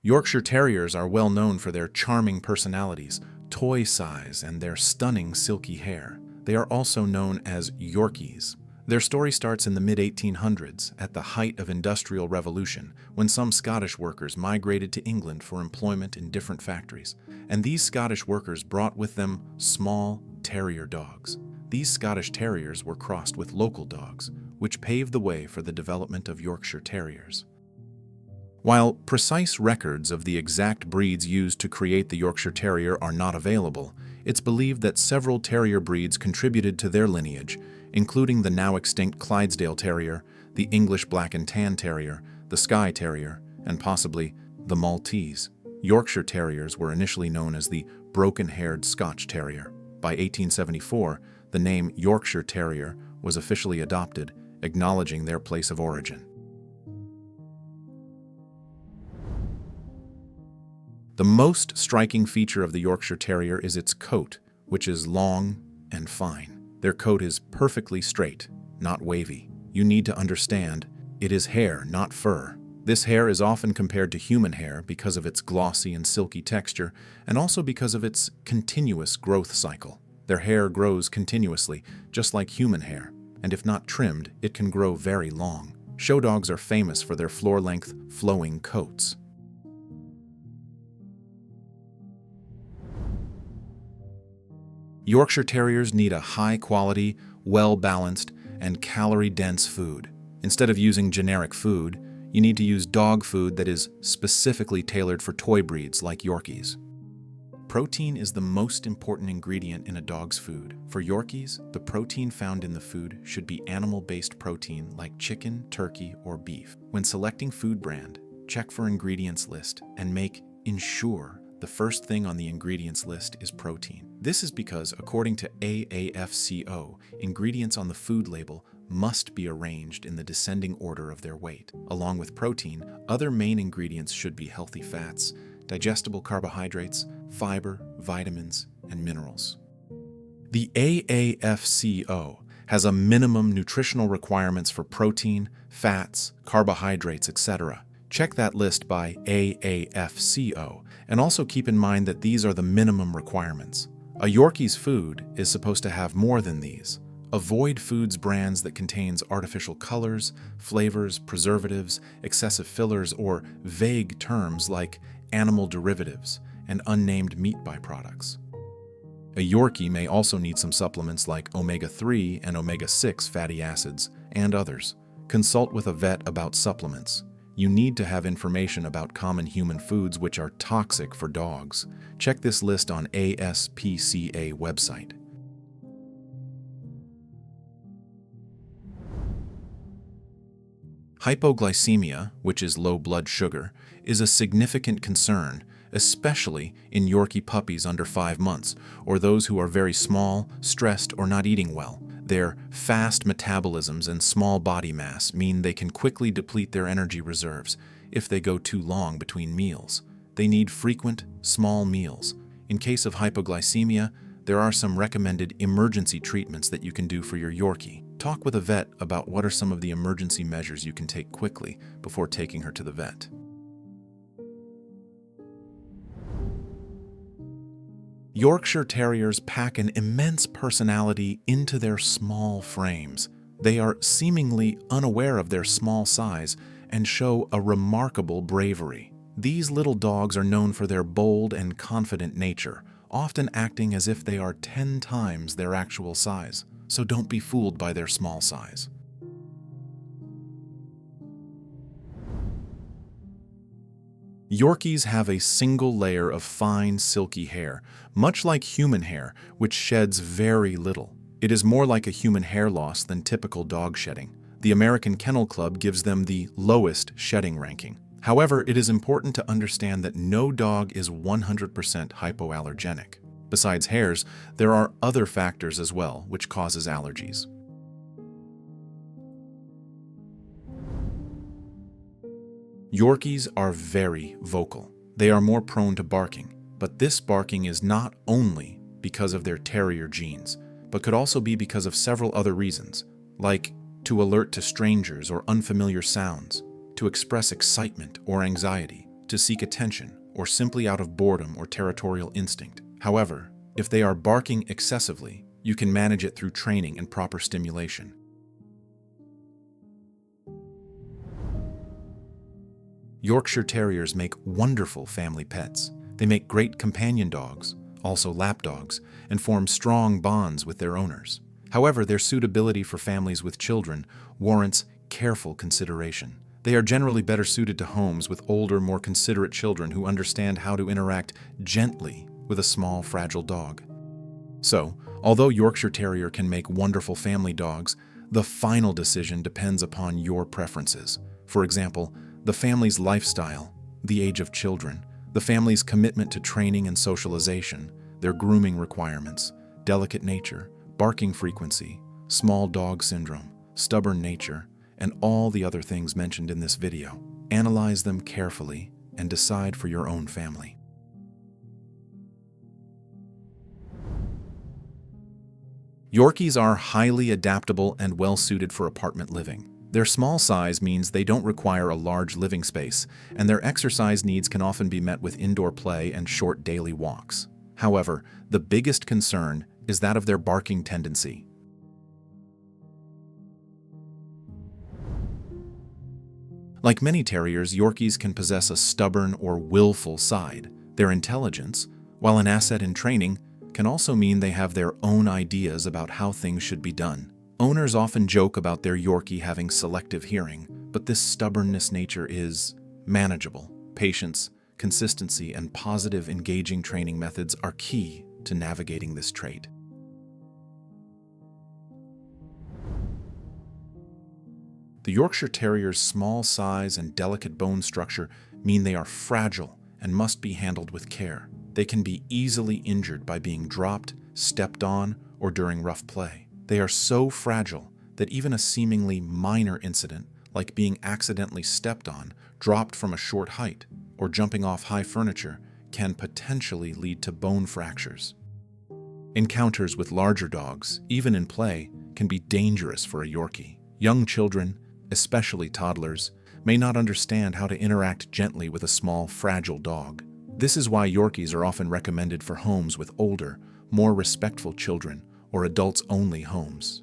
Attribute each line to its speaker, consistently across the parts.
Speaker 1: Yorkshire Terriers are well known for their charming personalities, toy size, and their stunning silky hair. They are also known as Yorkies. Their story starts in the mid-1800s, at the height of Industrial Revolution, when some Scottish workers migrated to England for employment in different factories. And these Scottish workers brought with them small terrier dogs. These Scottish Terriers were crossed with local dogs, which paved the way for the development of Yorkshire Terriers. While precise records of the exact breeds used to create the Yorkshire Terrier are not available, it's believed that several terrier breeds contributed to their lineage, including the now extinct Clydesdale Terrier, the English Black and Tan Terrier, the Skye Terrier, and possibly the Maltese. Yorkshire Terriers were initially known as the broken-haired Scotch Terrier. By 1874, the name Yorkshire Terrier was officially adopted, acknowledging their place of origin. The most striking feature of the Yorkshire Terrier is its coat, which is long and fine. Their coat is perfectly straight, not wavy. You need to understand, it is hair, not fur. This hair is often compared to human hair because of its glossy and silky texture, and also because of its continuous growth cycle. Their hair grows continuously, just like human hair, and if not trimmed, it can grow very long. Show dogs are famous for their floor-length, flowing coats. Yorkshire Terriers need a high-quality, well-balanced, and calorie-dense food. Instead of using generic food, you need to use dog food that is specifically tailored for toy breeds like Yorkies. Protein is the most important ingredient in a dog's food. For Yorkies, the protein found in the food should be animal-based protein like chicken, turkey, or beef. When selecting food brand, check for ingredients list and make ensure the first thing on the ingredients list is protein. This is because, according to AAFCO, ingredients on the food label must be arranged in the descending order of their weight. Along with protein, other main ingredients should be healthy fats, digestible carbohydrates, fiber, vitamins, and minerals. The AAFCO has a minimum nutritional requirements for protein, fats, carbohydrates, etc. Check that list by AAFCO, and also keep in mind that these are the minimum requirements. A Yorkie's food is supposed to have more than these. Avoid foods brands that contains artificial colors, flavors, preservatives, excessive fillers, or vague terms like animal derivatives and unnamed meat byproducts. A Yorkie may also need some supplements like omega-3 and omega-6 fatty acids, and others. Consult with a vet about supplements. You need to have information about common human foods which are toxic for dogs. Check this list on ASPCA website. Hypoglycemia, which is low blood sugar, is a significant concern, especially in Yorkie puppies under 5 months, or those who are very small, stressed, or not eating well. Their fast metabolisms and small body mass mean they can quickly deplete their energy reserves if they go too long between meals. They need frequent, small meals. In case of hypoglycemia, there are some recommended emergency treatments that you can do for your Yorkie. Talk with a vet about what are some of the emergency measures you can take quickly before taking her to the vet. Yorkshire Terriers pack an immense personality into their small frames. They are seemingly unaware of their small size and show a remarkable bravery. These little dogs are known for their bold and confident nature, often acting as if they are 10 times their actual size. So don't be fooled by their small size. Yorkies have a single layer of fine, silky hair, much like human hair, which sheds very little. It is more like a human hair loss than typical dog shedding. The American Kennel Club gives them the lowest shedding ranking. However, it is important to understand that no dog is 100% hypoallergenic. Besides hairs, there are other factors as well which causes allergies. Yorkies are very vocal. They are more prone to barking, but this barking is not only because of their terrier genes, but could also be because of several other reasons, like to alert to strangers or unfamiliar sounds, to express excitement or anxiety, to seek attention, or simply out of boredom or territorial instinct. However, if they are barking excessively, you can manage it through training and proper stimulation. Yorkshire Terriers make wonderful family pets. They make great companion dogs, also lapdogs, and form strong bonds with their owners. However, their suitability for families with children warrants careful consideration. They are generally better suited to homes with older, more considerate children who understand how to interact gently with a small, fragile dog. So, although Yorkshire Terrier can make wonderful family dogs, the final decision depends upon your preferences. For example, the family's lifestyle, the age of children, the family's commitment to training and socialization, their grooming requirements, delicate nature, barking frequency, small dog syndrome, stubborn nature, and all the other things mentioned in this video. Analyze them carefully and decide for your own family. Yorkies are highly adaptable and well-suited for apartment living. Their small size means they don't require a large living space, and their exercise needs can often be met with indoor play and short daily walks. However, the biggest concern is that of their barking tendency. Like many terriers, Yorkies can possess a stubborn or willful side. Their intelligence, while an asset in training, can also mean they have their own ideas about how things should be done. Owners often joke about their Yorkie having selective hearing, but this stubbornness nature is manageable. Patience, consistency, and positive, engaging training methods are key to navigating this trait. The Yorkshire Terrier's small size and delicate bone structure mean they are fragile and must be handled with care. They can be easily injured by being dropped, stepped on, or during rough play. They are so fragile that even a seemingly minor incident, like being accidentally stepped on, dropped from a short height, or jumping off high furniture, can potentially lead to bone fractures. Encounters with larger dogs, even in play, can be dangerous for a Yorkie. Young children, especially toddlers, may not understand how to interact gently with a small, fragile dog. This is why Yorkies are often recommended for homes with older, more respectful children or adults-only homes.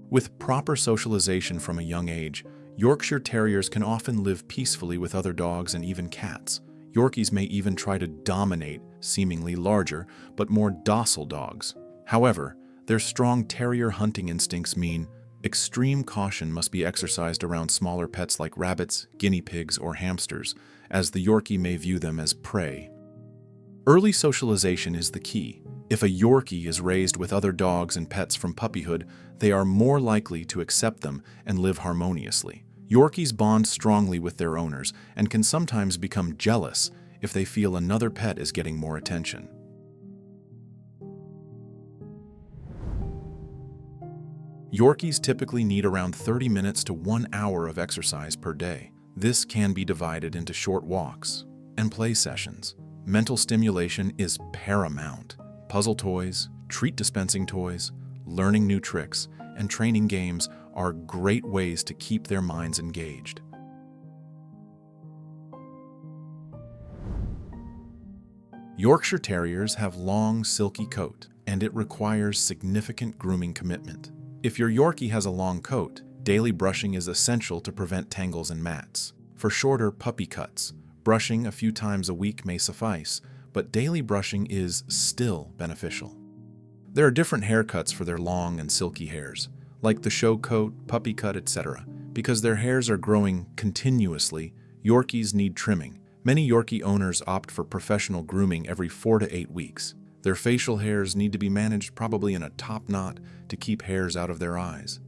Speaker 1: With proper socialization from a young age, Yorkshire Terriers can often live peacefully with other dogs and even cats. Yorkies may even try to dominate seemingly larger but more docile dogs. However, their strong terrier hunting instincts mean extreme caution must be exercised around smaller pets like rabbits, guinea pigs, or hamsters, as the Yorkie may view them as prey. Early socialization is the key. If a Yorkie is raised with other dogs and pets from puppyhood, they are more likely to accept them and live harmoniously. Yorkies bond strongly with their owners and can sometimes become jealous if they feel another pet is getting more attention. Yorkies typically need around 30 minutes to 1 hour of exercise per day. This can be divided into short walks and play sessions. Mental stimulation is paramount. Puzzle toys, treat dispensing toys, learning new tricks, and training games are great ways to keep their minds engaged. Yorkshire Terriers have long, silky coat, and it requires significant grooming commitment. If your Yorkie has a long coat, daily brushing is essential to prevent tangles and mats. For shorter puppy cuts, brushing a few times a week may suffice, but daily brushing is still beneficial. There are different haircuts for their long and silky hairs, like the show coat, puppy cut, etc. Because their hairs are growing continuously, Yorkies need trimming. Many Yorkie owners opt for professional grooming every 4 to 8 weeks. Their facial hairs need to be managed probably in a top knot to keep hairs out of their eyes.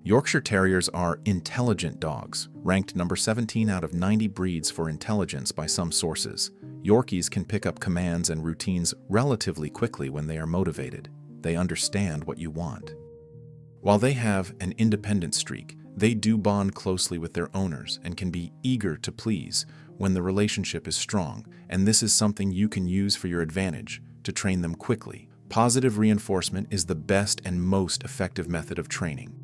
Speaker 1: Yorkshire Terriers are intelligent dogs, ranked number 17 out of 90 breeds for intelligence by some sources. Yorkies can pick up commands and routines relatively quickly when they are motivated. They understand what you want. While they have an independent streak, they do bond closely with their owners and can be eager to please when the relationship is strong, and this is something you can use for your advantage to train them quickly. Positive reinforcement is the best and most effective method of training.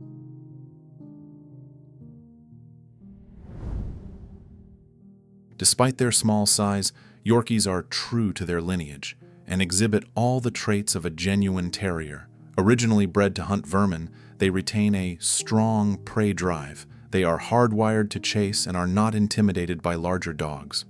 Speaker 1: Despite their small size, Yorkies are true to their lineage and exhibit all the traits of a genuine terrier. Originally bred to hunt vermin, they retain a strong prey drive. They are hardwired to chase and are not intimidated by larger dogs.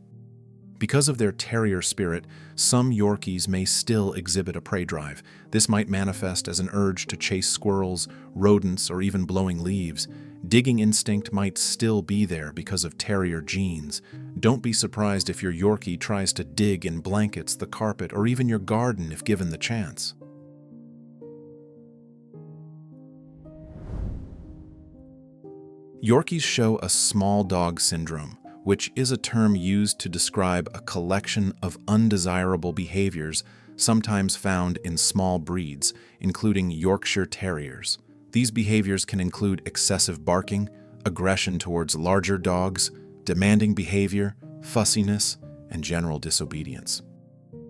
Speaker 1: Because of their terrier spirit, some Yorkies may still exhibit a prey drive. This might manifest as an urge to chase squirrels, rodents, or even blowing leaves. Digging instinct might still be there because of terrier genes. Don't be surprised if your Yorkie tries to dig in blankets, the carpet, or even your garden if given the chance. Yorkies show a small dog syndrome, which is a term used to describe a collection of undesirable behaviors sometimes found in small breeds, including Yorkshire Terriers. These behaviors can include excessive barking, aggression towards larger dogs, demanding behavior, fussiness, and general disobedience.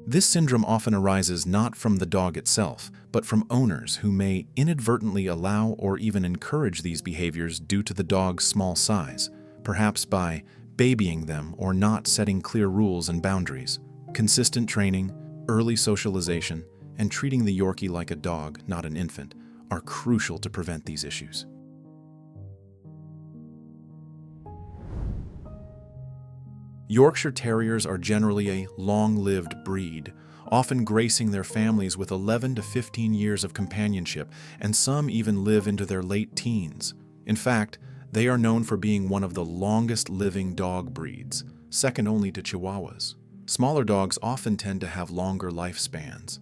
Speaker 1: This syndrome often arises not from the dog itself, but from owners who may inadvertently allow or even encourage these behaviors due to the dog's small size, perhaps by babying them or not setting clear rules and boundaries. Consistent training, early socialization, and treating the Yorkie like a dog, not an infant, are crucial to prevent these issues. Yorkshire Terriers are generally a long-lived breed, often gracing their families with 11 to 15 years of companionship, and some even live into their late teens. In fact, they are known for being one of the longest-living dog breeds, second only to Chihuahuas. Smaller dogs often tend to have longer lifespans.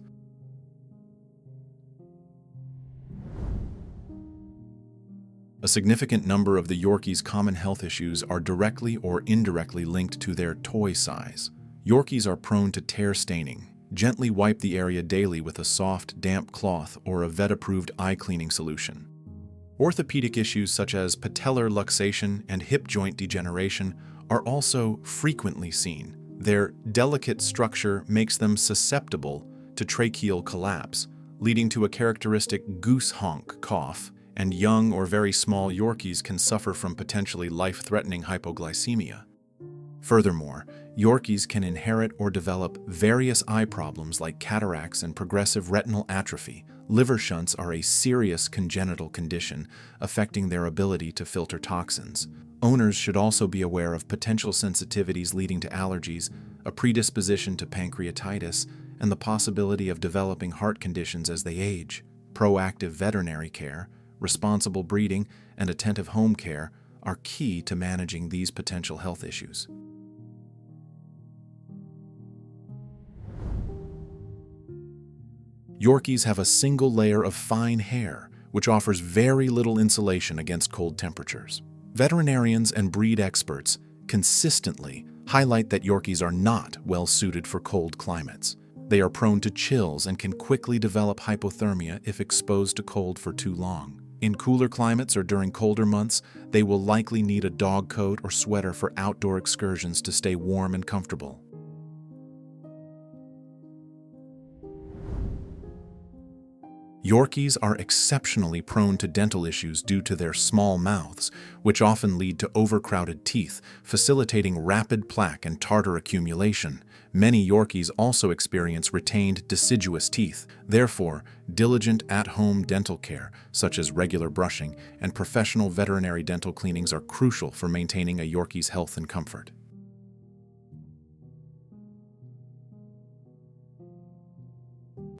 Speaker 1: A significant number of the Yorkies' common health issues are directly or indirectly linked to their toy size. Yorkies are prone to tear staining. Gently wipe the area daily with a soft, damp cloth or a vet-approved eye cleaning solution. Orthopedic issues such as patellar luxation and hip joint degeneration are also frequently seen. Their delicate structure makes them susceptible to tracheal collapse, leading to a characteristic goose honk cough, and young or very small Yorkies can suffer from potentially life-threatening hypoglycemia. Furthermore, Yorkies can inherit or develop various eye problems like cataracts and progressive retinal atrophy. Liver shunts are a serious congenital condition affecting their ability to filter toxins. Owners should also be aware of potential sensitivities leading to allergies, a predisposition to pancreatitis, and the possibility of developing heart conditions as they age. Proactive veterinary care, responsible breeding, and attentive home care are key to managing these potential health issues. Yorkies have a single layer of fine hair, which offers very little insulation against cold temperatures. Veterinarians and breed experts consistently highlight that Yorkies are not well suited for cold climates. They are prone to chills and can quickly develop hypothermia if exposed to cold for too long. In cooler climates or during colder months, they will likely need a dog coat or sweater for outdoor excursions to stay warm and comfortable. Yorkies are exceptionally prone to dental issues due to their small mouths, which often lead to overcrowded teeth, facilitating rapid plaque and tartar accumulation. Many Yorkies also experience retained deciduous teeth. Therefore, diligent at-home dental care, such as regular brushing and professional veterinary dental cleanings, are crucial for maintaining a Yorkie's health and comfort.